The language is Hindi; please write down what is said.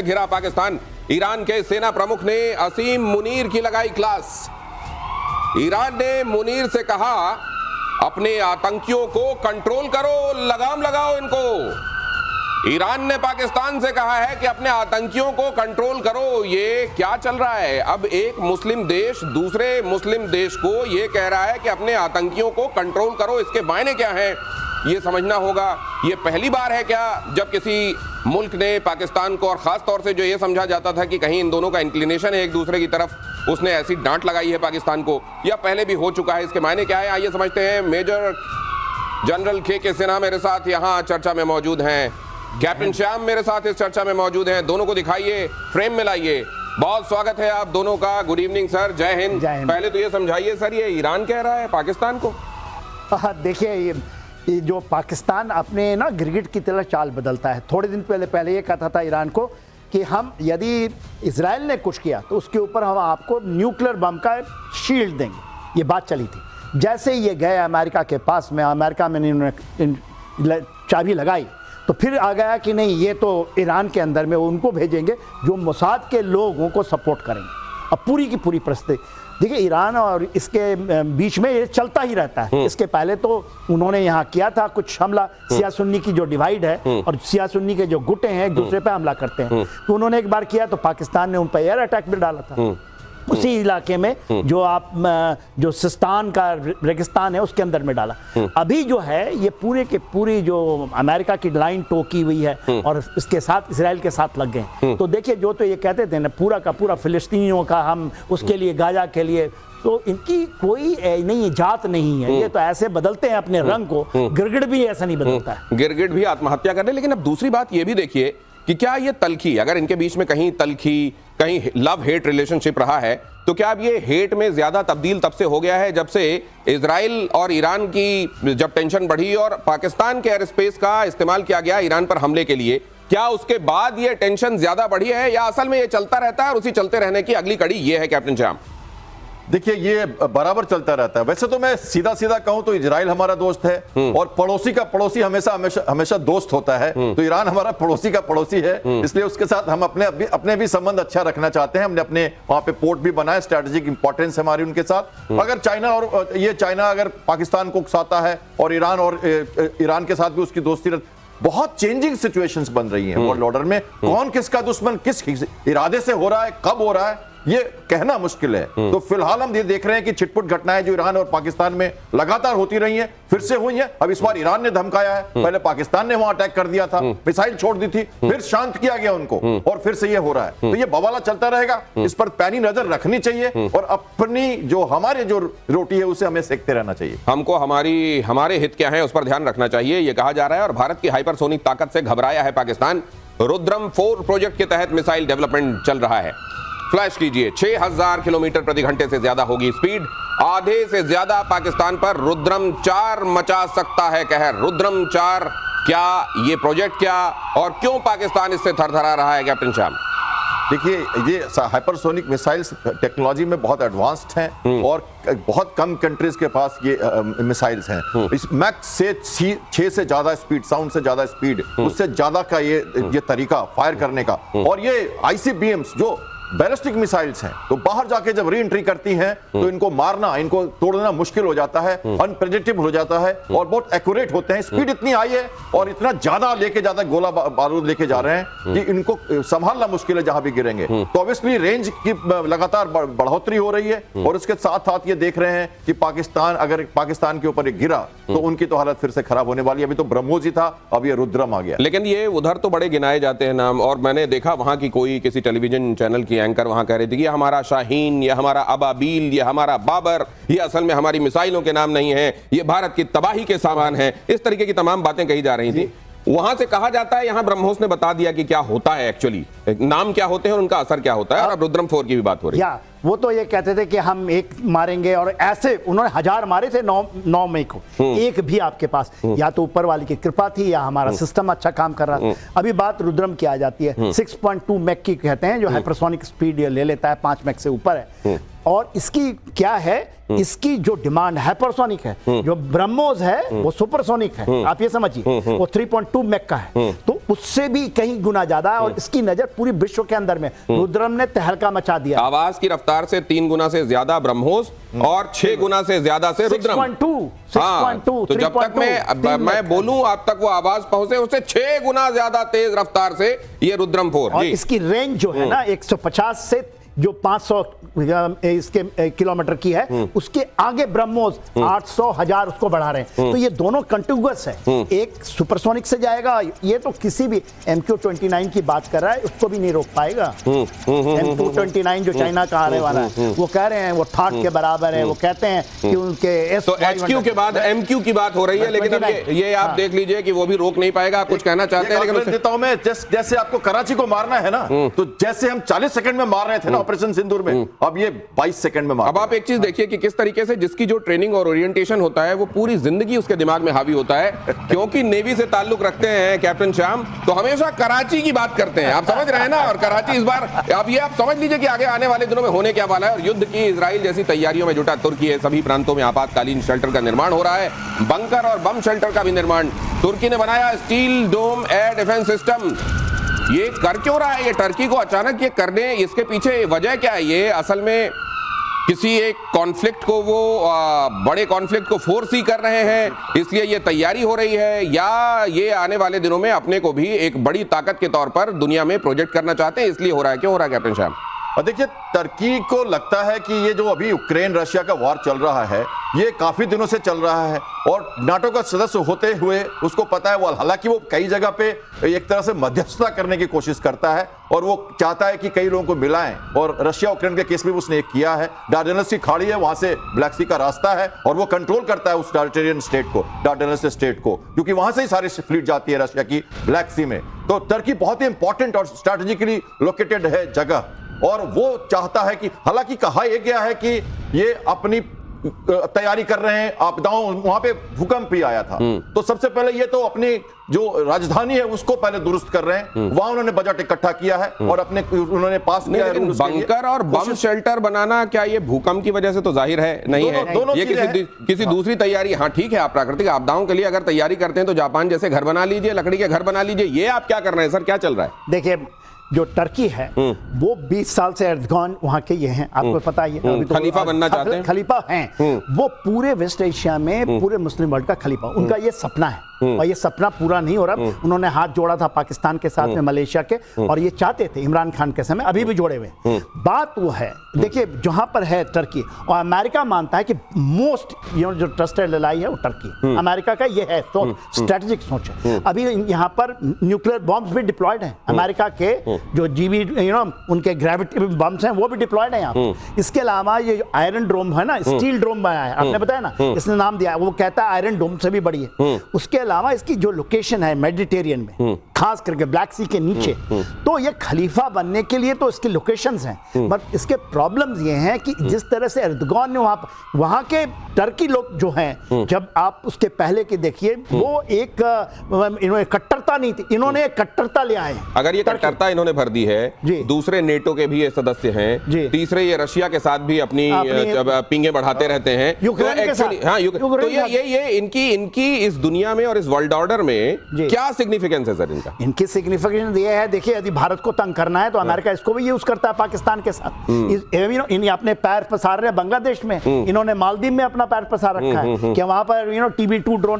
घिरा पाकिस्तान। ईरान के सेना प्रमुख ने असीम मुनीर की लगाई क्लास। ईरान ने मुनीर से कहा, अपने आतंकियों को कंट्रोल करो, लगाम लगाओ इनको। ईरान ने पाकिस्तान से कहा है कि अपने आतंकियों को कंट्रोल करो। ये क्या चल रहा है? अब एक मुस्लिम देश दूसरे मुस्लिम देश को ये कह रहा है कि अपने आतंकियों को कंट्रोल करो। इसके मायने क्या हैं, ये समझना होगा। ये पहली बार है क्या जब किसी मुल्क ने पाकिस्तान को, और खास तौर से जो ये समझा जाता था कि कहीं इन दोनों का इंक्लिनेशन है एक दूसरे की तरफ, उसने ऐसी डांट लगाई है पाकिस्तान को, या पहले भी हो चुका है? इसके मायने क्या है, आइए समझते हैं। मेजर जनरल के सिन्हा मेरे साथ यहाँ चर्चा में मौजूद हैं, कैप्टन श्याम मेरे साथ इस चर्चा में मौजूद हैं। दोनों को दिखाइए, फ्रेम में लाइए। बहुत स्वागत है आप दोनों का। गुड इवनिंग सर, जय हिंद। पहले तो ये समझाइए सर, ये ईरान कह रहा है पाकिस्तान को? देखिए, ये जो पाकिस्तान अपने ना गिरगिट की तरह चाल बदलता है। थोड़े दिन पहले ये कहता था ईरान को कि हम, यदि इजराइल ने कुछ किया तो उसके ऊपर हम आपको न्यूक्लियर बम का शील्ड देंगे, ये बात चली थी। जैसे ये गए अमेरिका के पास में, अमेरिका में इन्होंने चाबी लगाई, तो फिर आ गया कि नहीं, ये तो ईरान के अंदर में उनको भेजेंगे जो मोसाद के लोगों को सपोर्ट करेंगे। अब पूरी की पूरी परिस्थिति देखिए, ईरान और इसके बीच में ये चलता ही रहता है। इसके पहले तो उन्होंने यहाँ किया था कुछ हमला, सिया सुन्नी की जो डिवाइड है और सिया सुन्नी के जो गुटे हैं एक दूसरे पे हमला करते हैं, तो उन्होंने एक बार किया तो पाकिस्तान ने उन पर एयर अटैक भी डाला था उसी इलाके में, जो सिस्तान का रेगिस्तान है उसके अंदर में डाला। अभी जो है ये पूरे के पूरी जो अमेरिका की लाइन टोकी हुई है और इसके साथ इसराइल के साथ लग गए। तो देखिए, जो तो ये कहते थे ना, पूरा का पूरा फिलिस्तीनियों का हम उसके लिए, गाजा के लिए, तो इनकी कोई नहीं जात नहीं है। ये तो ऐसे बदलते हैं अपने रंग को। गिरगिट भी ऐसा नहीं बदलता है, गिरगिट भी आत्महत्या करने। लेकिन अब दूसरी बात ये भी देखिए कि क्या ये तलखी, अगर इनके बीच में कहीं तलखी, कहीं लव हेट रिलेशनशिप रहा है, तो क्या अब ये हेट में ज्यादा तब्दील तब से हो गया है जब से इजराइल और ईरान की जब टेंशन बढ़ी और पाकिस्तान के एयर स्पेस का इस्तेमाल किया गया ईरान पर हमले के लिए? क्या उसके बाद ये टेंशन ज्यादा बढ़ी है, या असल में ये चलता रहता है और उसी चलते रहने की अगली कड़ी ये है कैप्टन श्याम? देखिए, ये बराबर चलता रहता है। वैसे तो मैं सीधा सीधा कहूं तो इजराइल हमारा दोस्त है और पड़ोसी का पड़ोसी हमेशा दोस्त होता है। तो ईरान हमारा पड़ोसी का पड़ोसी है, इसलिए उसके साथ हम अपने भी संबंध अच्छा रखना चाहते हैं। हमने अपने वहां पे पोर्ट भी बनाए, स्ट्रेटेजिक इंपॉर्टेंस है हमारी उनके साथ। अगर चाइना अगर पाकिस्तान को उकसाता है और ईरान के साथ भी उसकी दोस्ती, बहुत चेंजिंग सिचुएशंस बन रही हैं वर्ल्ड ऑर्डर में। कौन किसका दुश्मन किस इरादे से हो रहा है, कब हो रहा है, ये कहना मुश्किल है। तो फिलहाल हम ये देख रहे हैं कि छिटपुट घटनाएं जो ईरान और पाकिस्तान में लगातार होती रही हैं, फिर से हुई हैं। अब इस बार ईरान ने धमकाया है, पहले पाकिस्तान ने वहां अटैक कर दिया था, मिसाइल छोड़ दी थी, फिर शांत किया गया उनको, और फिर से ये हो रहा है। तो ये बवाला चलता रहेगा, इस पर पैनी नजर रखनी चाहिए और अपनी जो हमारे जो रोटी है उसे हमें सेकते रहना चाहिए। हमको हमारे हित क्या है उस पर ध्यान रखना चाहिए, ये कहा जा रहा है। और भारत की हाइपरसोनिक ताकत से घबराया है पाकिस्तान। रुद्रम 4 प्रोजेक्ट के तहत मिसाइल डेवलपमेंट चल रहा है। फ्लैश कीजिए, 6000 किलोमीटर प्रति घंटे से ज्यादा होगी स्पीड। आधे से ज्यादा पाकिस्तान पर रुद्रम 4 मचा सकता है कहर। रुद्रम 4 क्या, ये प्रोजेक्ट क्या, और क्यों पाकिस्तान इससे थरथरा रहा है कैप्टन श्याम? देखिए, ये हाइपरसोनिक मिसाइल्स टेक्नोलॉजी में बहुत एडवांस्ड हैं और बहुत कम कंट्रीज के पास ये मिसाइल्स हैं। इस मैक से 6 से ज्यादा स्पीड, साउंड से ज्यादा स्पीड, उससे ज्यादा का ये तरीका फायर करने का। और ये ICBMs जो बैलिस्टिक मिसाइल्स हैं, तो बाहर जाके जब री एंट्री करती हैं तो इनको मारना, इनको तोड़ना मुश्किल हो जाता है, अनप्रेडिक्टेबल हो जाता है और बहुत एक्यूरेट होते हैं। स्पीड इतनी हाई है और इतना ज्यादा लेके जाता है, गोला बारूद लेके जा रहे हैं कि इनको संभालना मुश्किल है जहां भी गिरेंगे। तो ऑब्वियसली रेंज की लगातार बढ़ोतरी हो रही है और उसके साथ साथ ये देख रहे हैं कि अगर पाकिस्तान के ऊपर एक गिरा तो उनकी तो हालत फिर से खराब होने वाली है। अभी तो ब्रह्मोस ही था, अब ये रुद्रम आ गया। लेकिन ये उधर तो बड़े गिनाए जाते हैं नाम, और मैंने देखा वहां की कोई किसी टेलीविजन चैनल की एंकर वहां कह रही थी कि ये हमारा शाहीन, ये हमारा अबाबील, ये हमारा बाबर, ये असल में हमारी मिसाइलों के नाम नहीं है, ये भारत की तबाही के सामान है। इस तरीके की तमाम बातें कही जा रही थी। वहां से कहा जाता है, यहां ब्रह्मोस ने बता दिया कि क्या होता है एक्चुअली, नाम क्या होते हैं और उनका असर क्या होता है। और अब रुद्रम 4 की भी बात हो रही है। वो तो ये कहते थे कि हम एक मारेंगे, और ऐसे उन्होंने 1000 मारे थे 9 मई को, एक भी आपके पास, या तो ऊपर वाली की कृपा थी या हमारा सिस्टम अच्छा काम कर रहा था। अभी बात रुद्रम की आ जाती है। 6.2 मैक की कहते हैं, जो हाइपरसोनिक स्पीड ले लेता है, 5 मैक से ऊपर है। और इसकी क्या है, इसकी जो डिमांड हाइपरसोनिक है, जो ब्रह्मोस है वो सुपरसोनिक है, आप ये समझिए, वो 3.2 मैक का है, तो उससे भी कहीं गुना ज्यादा है। और इसकी नजर पूरी विश्व के अंदर में रुद्रम ने तहलका मचा दिया। आवाज की रफ्तार से 3 गुना से ज्यादा ब्रह्मोस और 6 गुना से ज्यादा से रुद्रम। 6.2 तो जब तक मैं बोलूं आप तक वो आवाज पहुंचे, उससे 6 गुना ज्यादा तेज रफ्तार से ये रुद्रम 4। और इसकी रेंज जो है ना 150 से जो 500 इसके किलोमीटर की है, उसके आगे ब्रह्मोस 800 1000 उसको बढ़ा रहे हैं। तो ये दोनों कंटिन्यूअस है, एक सुपरसोनिक से जाएगा, ये तो किसी भी MQ-29 की बात कर रहा है उसको भी नहीं रोक पाएगा। MQ-29 जो चाइना का आने वाला है, वो कह रहे हैं वो ठाट के बराबर है, वो कहते हैं कि उनके तो HQ के बाद MQ की बात हो रही है, लेकिन अब ये आप देख लीजिए कि वो भी रोक नहीं पाएगा। आप कुछ कहना चाहते हैं? लेकिन देता हूं मैं, जैसे आपको कराची को मारना है ना, तो जैसे हम 40 सेकंड में मार रहे थे ना ऑपरेशन सिंदूर में, अब ये 22 सेकंड में मार। अब आप एक चीज देखिए कि किस तरीके से जिसकी जो ट्रेनिंग और ओरिएंटेशन होता है वो पूरी जिंदगी उसके दिमाग में हावी होता है, क्योंकि नेवी से ताल्लुक रखते हैं कैप्टन श्याम, तो हमेशा कराची की बात करते हैं, आप समझ रहे हैं ना। और कराची इस बार अब ये आप समझ लीजिए कि आगे आने वाले दिनों में होने क्या वाला है। और युद्ध की इजराइल जैसी तैयारियों में जुटा तुर्की है, सभी प्रांतों में आपातकालीन शेल्टर का निर्माण हो रहा है, बंकर और बम शेल्टर का भी निर्माण तुर्की ने बनाया, स्टील डोम एयर डिफेंस सिस्टम। ये कर क्यों रहा है ये टर्की को अचानक ये करने, इसके पीछे वजह क्या है? ये असल में किसी एक कॉन्फ्लिक्ट को वो बड़े कॉन्फ्लिक्ट को फोर्स ही कर रहे हैं, इसलिए ये तैयारी हो रही है, या ये आने वाले दिनों में अपने को भी एक बड़ी ताकत के तौर पर दुनिया में प्रोजेक्ट करना चाहते हैं, इसलिए हो रहा है? क्यों हो रहा है कैप्टन श्याम? और देखिए, टर्की को लगता है कि ये जो अभी यूक्रेन रशिया का वॉर चल रहा है, ये काफी दिनों से चल रहा है और नाटो का सदस्य होते हुए उसको पता है, वो हालांकि वो कई जगह पे एक तरह से मध्यस्थता करने की कोशिश करता है और वो चाहता है कि कई लोगों को मिलाएं, और रशिया यूक्रेन के केस में उसने एक किया है। डार्डेनल्स की खाड़ी है, वहां से ब्लैक सी का रास्ता है और वो कंट्रोल करता है उस डार्टेरियन स्टेट को, डार्डेनल्स स्टेट को, क्योंकि वहां से ही सारी फ्लीट जाती है रशिया की ब्लैक सी में। तो टर्की बहुत ही इंपॉर्टेंट और स्ट्रैटेजिकली लोकेटेड है जगह, और वो चाहता है कि, हालांकि कहा यह गया है कि ये अपनी तैयारी कर रहे हैं आपदाओं, वहां पे भूकंप भी आया था, तो सबसे पहले ये तो अपनी जो राजधानी है उसको पहले दुरुस्त कर रहे हैं, वहां उन्होंने बजट इकट्ठा किया है और अपने उन्होंने पास किया है। लेकिन बंकर और बम शेल्टर बनाना क्या ये भूकंप की वजह से तो जाहिर है नहीं है, ये किसी दूसरी तैयारी। हाँ ठीक है, आप प्राकृतिक आपदाओं के लिए अगर तैयारी करते हैं तो जापान जैसे घर बना लीजिए, लकड़ी के घर बना लीजिए, ये आप क्या कर रहे हैं सर, क्या चल रहा है? देखिए, जो टर्की है वो 20 साल से एर्दोगान वहां के ये हैं, आपको पता ही है, अभी तो खलीफा बनना चाहते हैं, खलीफा हैं, वो पूरे वेस्ट एशिया में पूरे मुस्लिम वर्ल्ड का खलीफा, उनका ये सपना है और ये सपना पूरा नहीं हो रहा। उन्होंने हाथ जोड़ा था पाकिस्तान के साथ में, मलेशिया के, और ये चाहते थे इमरान खान के समय, अभी भी जोड़े हुए। बात वो है, देखिए जहां पर है टर्की, और अमेरिका मानता है कि मोस्ट जो ट्रस्टेड एलाई है वो टर्की, अमेरिका का ये है सोच, स्ट्रेटेजिक सोच है। अभी यहाँ पर न्यूक्लियर बॉम्ब्स भी डिप्लॉयड हैं, अमेरिका के जो जीबी उनके ग्रेविटी बम्स हैं वो भी डिप्लॉयड है यहाँ। इसके अलावा ये जो आयरन डोम है ना, स्टील डोम बनाया है, आपने बताया ना, इसने नाम दिया, वो कहता है आयरन डोम से भी बड़ी है। उसके अलावा इसकी जो लोकेशन है मेडिटेरियन में, खास करके ब्लैक सी के नीचे, तो ये खलीफा बनने के लिए तो इसकी लोकेशंस हैं, बट इसके प्रॉब्लम्स ये हैं कि जिस तरह से एर्दोगान ने वहां के टर्की लोग जो हैं, जब आप उसके पहले के देखिए, वो एक इन्होंने कट्टरता नहीं थी, इन्होंने कट्टरता ले आए। अगर ये कट्टरता इन्होंने भर दी है, दूसरे नेटो के भी ये सदस्य हैं, तीसरे ये रशिया के साथ भी अपनी पिंगे बढ़ाते रहते हैं, यूक्रेन के साथ, हाँ, तो ये इनकी इस दुनिया में और इस वर्ल्ड ऑर्डर में क्या सिग्निफिकेंस है सर इनका? इनकी सिग्निफिकेंस ये है, देखिए यदि भारत को तंग करना है तो अमेरिका इसको भी यूज करता है पाकिस्तान के साथ। इन्हें अपने पैर पसार रहे हैं बांग्लादेश में, इन्होंने मालदीव में अपना पैर पसार रखा है कि वहां पर TB2 ड्रोन